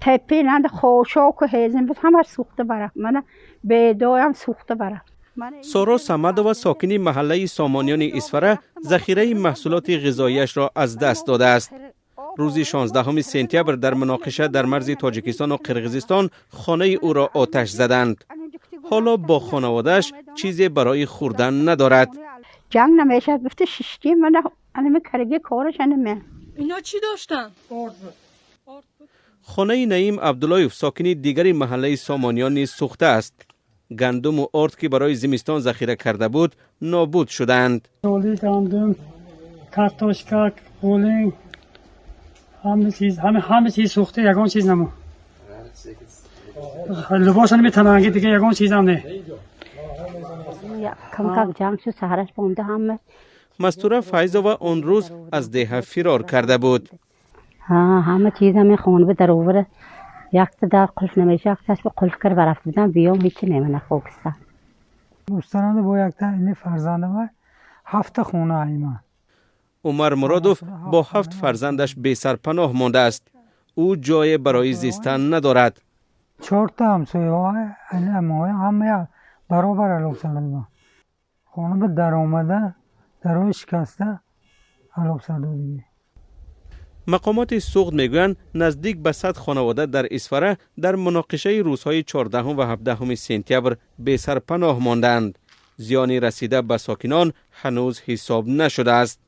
تپی نند خوشاک و هیزم بود همه سوخته بره. من بیدایم سوخته بره. سارا سمدووا ساکنی محله سامانیان اسفره ذخیره محصولات غذاییش را از دست داده است. روز 16 سپتامبر در مناقشه در مرز تاجیکستان و قرقیزستان خانه او را آتش زدند. حالا با خانواده‌اش چیزی برای خوردن ندارد. جنگ نمیشه گفته ششکی من انم کرگی کارش انم. اینا چی داشتن؟ خانه نعیم عبداللهیف ساکنی دیگری محله سامانیان نیز سوخته است. گندم و آرد که برای زمستان ذخیره کرده بود نابود شدند. تولی گندم، کارتوشکا، پولینگ، همه چیز سوخته، یگان چیز نمو. لباس نمیتونن دیگه یگان چیز هم نه. کم جنگ شد سهرش بونده همه. مستوره فایزووا اون روز از ده فرار کرده بود. همه چیز همه خونه به در اوره. یک در قلف نمیشه، یک تاش به قلف کر برفت بودن بیام هیچی نمیشه خوکستن. دوستانه با یک تا این فرزند ما 7 خونه ایمان. عمر مرادوف با 7 فرزندش بی سرپناه مانده است. او جای برای زیستن ندارد. 4 تا همسایه ها همه برابر علاق سلام. خونه به در آمده درای شکسته علاق سلام. مقامات سوخت میگویند نزدیک به 100 خانواده در اسفره در مناقشه روزهای 14 و 17 سپتامبر بی سرپناه ماندند. زیانی رسیده به ساکنان هنوز حساب نشده است.